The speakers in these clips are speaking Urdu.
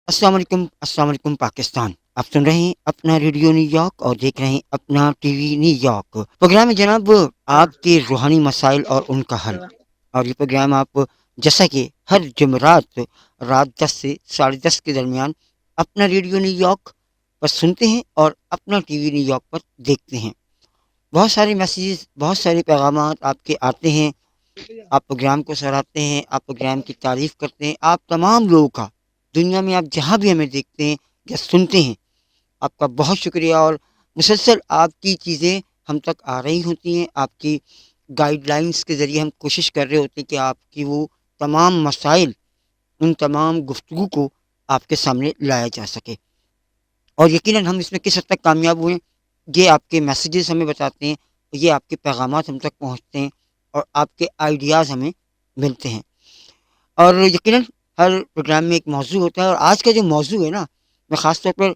السلام علیکم پاکستان. آپ سن رہے ہیں اپنا ریڈیو نیو یارک اور دیکھ رہے ہیں اپنا TV New York. Programme ہے جناب آپ کے روحانی مسائل اور ان کا حل. اور یہ پروگرام آپ جیسا کہ ہر جمعرات رات 10 سے 10:30 کے درمیان اپنا ریڈیو نیو یارک پر سنتے ہیں اور اپنا ٹی وی نیو یارک پر دیکھتے ہیں. بہت سارے میسیجز، بہت سارے پیغامات آپ کے آتے ہیں. آپ پروگرام کو سراہتے ہیں، آپ پروگرام کی تعریف کرتے ہیں. آپ تمام لوگوں کا دنیا میں آپ جہاں بھی ہمیں دیکھتے ہیں یا سنتے ہیں، آپ کا بہت شکریہ. اور مسلسل آپ کی چیزیں ہم تک آ رہی ہوتی ہیں. آپ کی گائیڈ لائنس کے ذریعے ہم کوشش کر رہے ہوتے ہیں کہ آپ کی وہ تمام مسائل، ان تمام گفتگو کو آپ کے سامنے لایا جا سکے. اور یقیناً ہم اس میں کس حد تک کامیاب ہوئے، یہ آپ کے میسیجز ہمیں بتاتے ہیں، یہ آپ کے پیغامات ہم تک پہنچتے ہیں اور آپ کے آئیڈیاز ہمیں ملتے ہیں. اور یقیناً ہر پروگرام میں ایک موضوع ہوتا ہے، اور آج کا جو موضوع ہے نا، میں خاص طور پر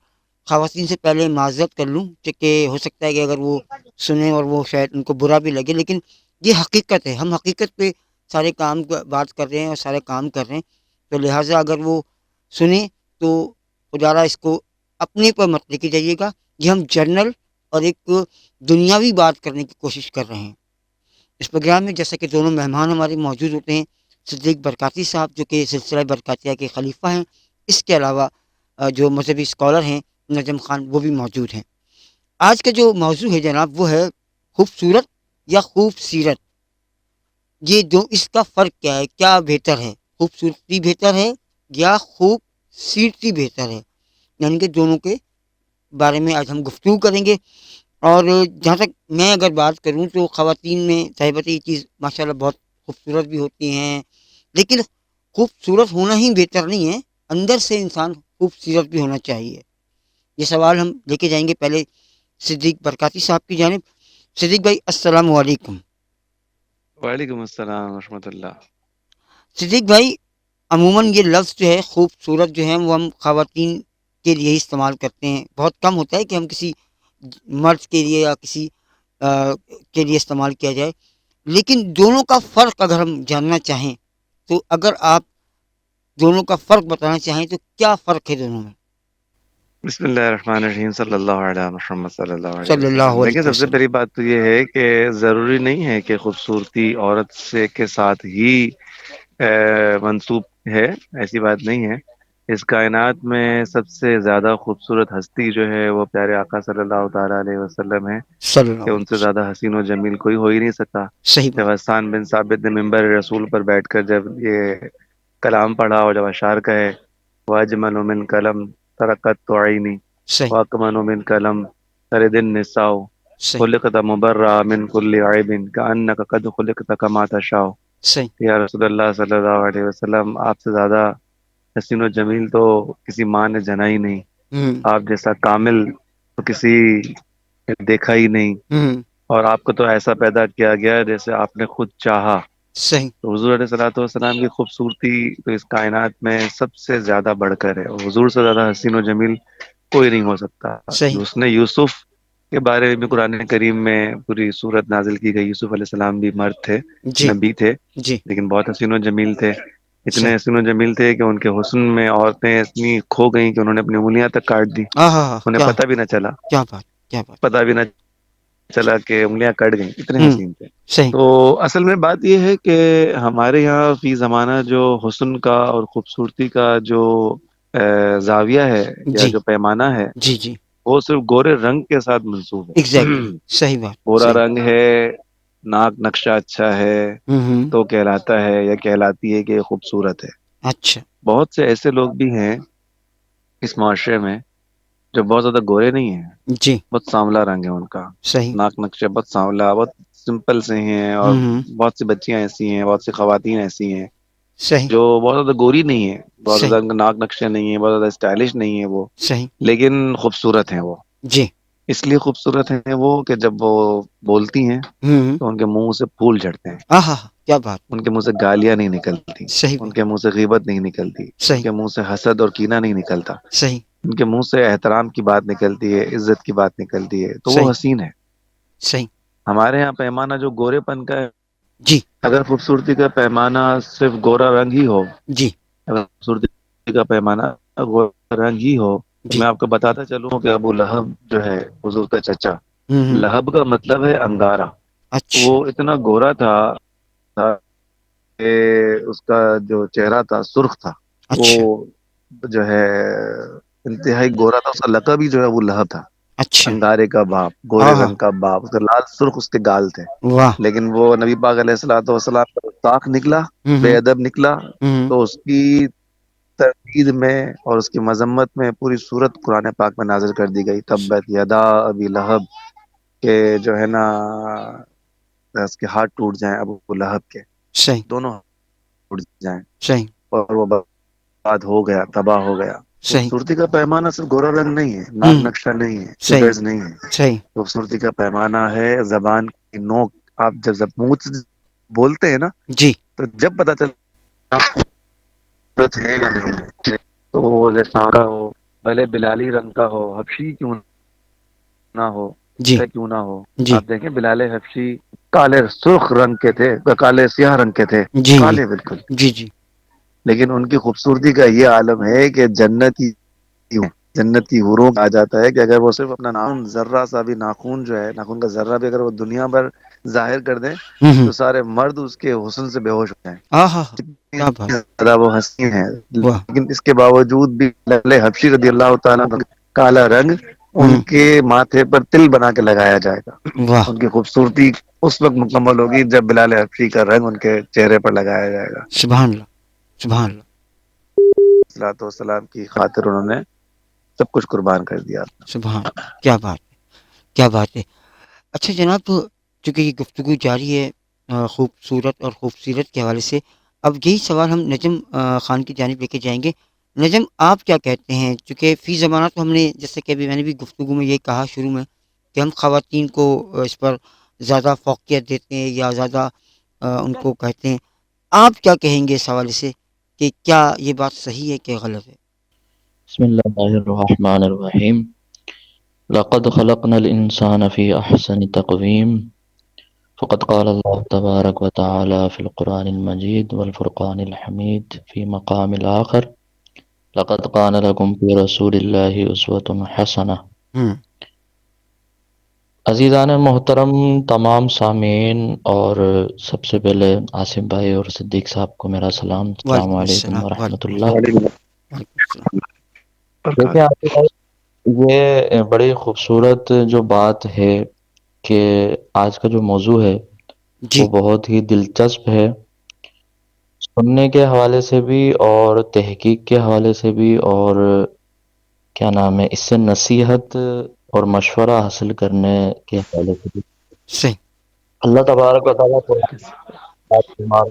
خواتین سے پہلے معذرت کر لوں کہ ہو سکتا ہے کہ اگر وہ سنیں اور وہ شاید ان کو برا بھی لگے، لیکن یہ حقیقت ہے. ہم حقیقت پہ سارے کام بات کر رہے ہیں اور سارے کام کر رہے ہیں، تو لہٰذا اگر وہ سنیں تو خدا اس کو اپنے پر مت لے کے جائیے گا. یہ ہم جرنل اور ایک دنیاوی بات کرنے کی کوشش کر رہے ہیں. اس پروگرام میں جیسا کہ دونوں مہمان ہمارے موجود ہوتے ہیں، صدیق برکاتی صاحب جو کہ سلسلہ برکاتیہ کے خلیفہ ہیں، اس کے علاوہ جو مذہبی اسکالر ہیں نجم خان، وہ بھی موجود ہیں. آج کا جو موضوع ہے جناب وہ ہے خوبصورت یا خوب سیرت. یہ جو اس کا فرق کیا ہے، کیا بہتر ہے، خوبصورتی بہتر ہے یا خوب سیرتی بہتر ہے؟ یعنی کہ دونوں کے بارے میں آج ہم گفتگو کریں گے. اور جہاں تک میں اگر بات کروں تو خواتین میں صاحبت یہ چیز ماشاء اللہ بہت خوبصورت بھی ہوتی ہیں، لیکن خوبصورت ہونا ہی بہتر نہیں ہے، اندر سے انسان خوبصورت بھی ہونا چاہیے. یہ سوال ہم لے کے جائیں گے پہلے صدیق برکاتی صاحب کی جانب. صدیق بھائی السلام علیکم. وعلیکم السلام ورحمۃ اللہ. صدیق بھائی، عموماً یہ لفظ جو ہے خوبصورت جو ہے وہ ہم خواتین کے لیے ہی استعمال کرتے ہیں. بہت کم ہوتا ہے کہ ہم کسی مرد کے لیے یا کسی کے لیے استعمال کیا جائے. لیکن دونوں کا فرق اگر ہم جاننا چاہیں تو اگر آپ دونوں کا فرق بتانا چاہیں تو کیا فرق ہے دونوں میں؟ بسم اللہ الرحمن الرحیم، صلی اللہ علیہ محمد صلی اللہ علیہ صلی اللہ وسلم. دیکھیں، علیہ سب سے وسلم. پہلی بات تو یہ ہے کہ ضروری نہیں ہے کہ خوبصورتی عورت سے کے ساتھ ہی منسوب ہے. ایسی بات نہیں ہے. اس کائنات میں سب سے زیادہ خوبصورت ہستی جو ہے وہ پیارے آقا صلی اللہ تعالیٰ علیہ وسلم ہے، صلی اللہ کہ ان علیہ سے وسلم. زیادہ حسین و جمیل کوئی ہو ہی نہیں سکا. صحیح جب بات. حسان بن ثابت نے منبر رسول پر بیٹھ کر جب یہ کلام پڑھا اور جب اشعار کہے، واجمل من قلم ترکت تو عینی صحیح. واکمن من قلم ترد النساء صحیح. خلقت مبرا من کل عیب کأنک قد خلقت کما تشاء. صحیح. یا رسول اللہ صلی اللہ علیہ وسلم، آپ سے زیادہ حسین و جمیل تو کسی ماں نے جنا ہی نہیں. ہوں. آپ جیسا کامل تو کسی نے دیکھا ہی نہیں. ہوں. اور آپ کو تو ایسا پیدا کیا گیا جیسے آپ نے خود چاہا. صحیح. تو حضور علیہ الصلوۃ والسلام کی خوبصورتی تو اس کائنات میں سب سے زیادہ بڑھ کر ہے. اور حضور سے زیادہ حسین و جمیل کوئی نہیں ہو سکتا. صحیح. اس نے یوسف کے بارے میں قرآن کریم میں پوری صورت نازل کی گئی. یوسف علیہ السلام بھی مرد تھے، جی. نبی تھے، جی. لیکن بہت حسین و جمیل تھے. اتنے صحیح. حسین و جمیل تھے کہ ان کے حسن میں عورتیں اتنی کھو گئیں کہ انہوں نے اپنی انگلیاں تک کاٹ دی. ہاں ہاں ہاں، انہیں کیا پتہ بھی نہ چلا. کیا بات، کیا بات. پتہ بھی نہ چلا کہ انگلیاں کٹ گئیں. اتنے ہوں. حسین تھے. صحیح. تو اصل میں بات یہ ہے کہ ہمارے یہاں فی زمانہ جو حسن کا اور خوبصورتی کا جو زاویہ ہے یا جی. جو پیمانہ ہے، جی. جی. وہ صرف گورے رنگ کے ساتھ منسوب ہے. ایگزیکٹلی. صحیح بات. گورا صحیح. رنگ ہے، ناک نقشہ اچھا ہے ہوں ہوں. تو کہلاتا ہے یا کہلاتی ہے کہ یہ خوبصورت ہے. اچھا. بہت سے ایسے لوگ بھی ہیں اس معاشرے میں جو بہت زیادہ گورے نہیں ہیں، جی. بہت سانولا رنگ ہے ان کا. صحیح. ناک نقشہ بہت سانولا، بہت سمپل سے ہیں. اور ہوں ہوں. بہت سی بچیاں ایسی ہیں، بہت سی خواتین ایسی ہیں صحیح. جو بہت زیادہ گوری نہیں ہے، بہت صحیح. زیادہ ناک نقشہ نہیں ہے، بہت زیادہ اسٹائلش نہیں ہے وہ، صحیح. لیکن خوبصورت ہیں وہ. جی. اس لیے خوبصورت ہیں وہ کہ جب وہ بولتی ہیں ہوں. تو ان کے منہ سے پھول جھڑتے ہیں. ہاں ہاں، کیا بات. ان کے منہ سے گالیاں نہیں نکلتی، صحیح ان بات. کے منہ سے غیبت نہیں نکلتی، ان صحیح. کے منہ سے حسد اور کینہ نہیں نکلتا. صحیح. ان کے منہ سے احترام کی بات نکلتی ہے، عزت کی بات نکلتی ہے. تو وہ صحیح. حسین ہے. صحیح. ہمارے یہاں پیمانہ جو گورے پن کا ہے، جی. اگر خوبصورتی کا پیمانہ صرف گورا رنگ ہی ہو، جی. اگر خوبصورتی کا پیمانہ گورا رنگ ہی ہو تو جی میں آپ کو بتاتا چلوں کہ ابو لہب جو ہے حضور کا چچا، ہوں لہب کا مطلب ہے انگارا. وہ اچھا اتنا گورا تھا کہ اس کا جو چہرہ تھا سرخ تھا. وہ اچھا جو ہے انتہائی گورا تھا. اس کا لقب ہی جو ہے ابو لہب تھا، اچھا انگارے کا باپ، گورے ہاں ہاں رنگ کا باپ. اس کا لال سرخ اس کے گال تھے. واہ لیکن وہ نبی پاک علیہ السلام والسلام کا طاق نکلا، بے ہوں ادب نکلا، ہوں تو اس کی تردید میں اور اس کی مذمت میں پوری صورت قرآن پاک میں نازل کر دی گئی. تبت یدا ابی لہب، کہ جو ہے نا اس کے ہاتھ ٹوٹ جائیں ابو لہب کے، صحیح دونوں ہاتھ ٹوٹ جائیں. صحیح اور وہ برباد ہو گیا، تباہ ہو گیا. صحیح خوبصورتی کا پیمانہ صرف گورا رنگ نہیں ہے، ناک ہوں نقشہ نہیں ہے، صحیح فگرز نہیں ہے. صحیح خوبصورتی کا پیمانہ ہے زبان کی نوک. آپ جب منہ سے بولتے ہیں نا جی تو جب پتا چلتا ہے یا نہیں ہے. تو وہ سارا ہو، بھلے بلالی رنگ کا ہو، حبشی کیوں نہ ہو، جی کیوں نہ ہو. جی آپ دیکھیں بلال حبشی کالے سرخ رنگ کے تھے، کالے سیاہ رنگ کے تھے، جی جی کالے بالکل. جی جی لیکن ان کی خوبصورتی کا یہ عالم ہے کہ جنتی حوروں آ جاتا ہے کہ اگر وہ صرف اپنا ناخن ذرہ سا بھی، ناخون جو ہے ناخن کا ذرہ بھی اگر وہ دنیا بھر ظاہر کر دیں ہوں تو سارے مرد اس کے حسن سے بے ہوش ہو جائیں. ہاں ہاں ہاں اتنی کیا بات زیادہ وہ حسین ہیں. واہ لیکن اس کے باوجود بھی بلال حبشی رضی اللہ تعالیٰ عنہ کالا رنگ ان ہوں کے ماتھے پر تل بنا کے لگایا جائے گا. واہ ان کی خوبصورتی اس وقت مکمل ہوگی جب بلال حبشی کا رنگ ان کے چہرے پر لگایا جائے گا. سبحان اللہ سبحان اللہ الصلوۃ والسلام کی خاطر انہوں نے سب کچھ قربان کر دیا. سبحان کیا بات ہے کیا بات ہے. اچھا جناب چونکہ یہ گفتگو جاری ہے خوبصورت اور خوبصورت کے حوالے سے، اب یہی سوال ہم نجم خان کی جانب لے کے جائیں گے. نجم آپ کیا کہتے ہیں؟ چونکہ فی زمانہ تو ہم نے جیسے کہ ابھی میں نے بھی گفتگو میں یہ کہا شروع میں کہ ہم خواتین کو اس پر زیادہ فوقیت دیتے ہیں یا زیادہ ان کو کہتے ہیں. آپ کیا کہیں گے اس حوالے سے کہ کیا یہ بات صحیح ہے کہ غلط ہے؟ بسم الله الرحمن الرحيم. لقد خلقنا الإنسان في أحسن تقويم. فقد قال الله تبارك وتعالى في القرآن المجيد والفرقان الحميد في مقام الآخر: لقد كان لكم في رسول الله أسوة حسنة. ہوں عزیزان محترم تمام سامعین، اور سب سے پہلے عاصم بھائی اور صدیق صاحب کو میرا سلام. السلام وعلیکم علیکم السلام ورحمۃ وعلیکم اللہ. السلام وعلیکم وعلیکم السلام. دیکھیں عاصم بھائی، یہ بڑی خوبصورت جو بات ہے کہ آج کا جو موضوع ہے جی وہ بہت ہی دلچسپ ہے، سننے کے حوالے سے بھی اور تحقیق کے حوالے سے بھی، اور کیا نام ہے اس سے نصیحت اور مشورہ حاصل کرنے کے حوالے سے بھی. صحیح اللہ تبارک و تعالیٰ قرآن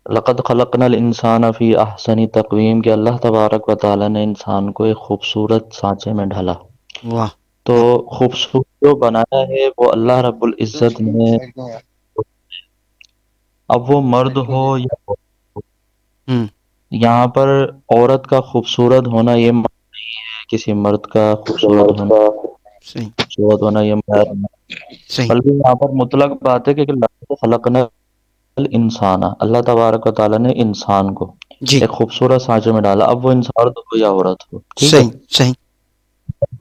لقد خلقنا الانسان فی احسن تقویم، کہ اللہ تبارک و تعالیٰ نے انسان کو ایک خوبصورت سانچے میں ڈھالا. واہ تو کیا بات. خوبصورت جو بنایا ہے وہ اللہ رب العزت نے. اب وہ مرد ہو یا عورت ہو، ہوں یہاں پر عورت کا خوبصورت ہونا یہ کسی مرد کا صحیح خوبصورت ہونا یہ معیار نہیں، صحیح بلکہ یہاں پر مطلق بات ہے کہ لقد خلقنا الانسان، اللہ تبارک و تعالیٰ نے انسان کو جی ایک خوبصورت سانچے میں ڈالا. اب وہ انسان ہو یا عورت ہو، ٹھیک ہے. صحیح صحیح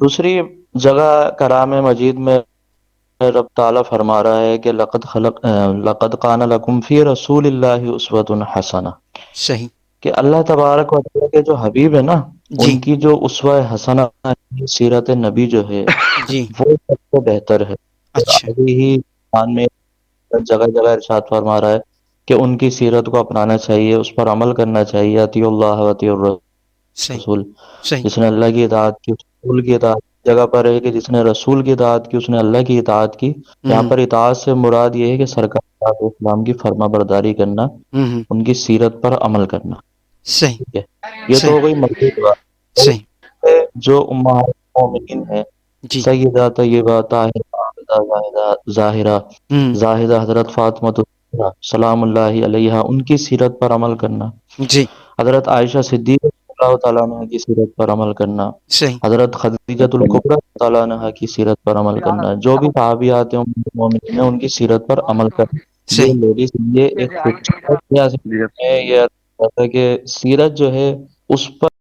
دوسری جگہ کلام مجید میں رب تعالیٰ فرما رہا ہے کہ لقد کان لکم فی رسول اللہ اسوۃ حسنہ، صحیح کہ اللہ تبارک و تعالیٰ کے جو حبیب ہے نا، جی ان کی جو اسوہ حسنہ سیرت نبی جو ہے جی وہ سب سے بہتر ہے. اور اچھا آگے ہی قرآن میں جگہ جگہ ارشاد فرما رہا ہے کہ ان کی سیرت کو اپنانا چاہیے، اس پر عمل کرنا چاہیے. اطیعوا اللہ واطیعوا صحیح الرسول، صحیح جس نے اللہ کی اطاعت کی رسول کی اطاعت کی. جگہ پر ہے کہ جس نے رسول کی اطاعت کی اس نے اللہ کی اطاعت کی. یہاں ہوں پر اطاعت سے مراد یہ ہے کہ سرکار اسلام کی فرما برداری کرنا، ہوں ان کی سیرت پر عمل کرنا. صحیح ٹھیک ہے، یہ تو صحیح ہو گئی مزید بات. صحیح جو امہات المومنین ہیں، جی سیدہ طیبہ طاہرہ عابدہ ظاہرہ ہوں زاہدہ حضرت فاطمہ سلام اللہ علیہا، ان کی سیرت پر عمل کرنا. جی حضرت عائشہ صدیقہ رضی اللہ تعالیٰ عنہ کی سیرت پر عمل کرنا. صحیح حضرت خدیجۃ الکبریٰ رضی اللہ تعالیٰ عنہ کی سیرت پر عمل کرنا. جو بھی صحابیات ہیں مومنین ہیں ان کی سیرت پر عمل کرنا. یہ صحیح لیڈیز یہ ایک خوبصورت جی یہ کہ سیرت جو ہے اس پر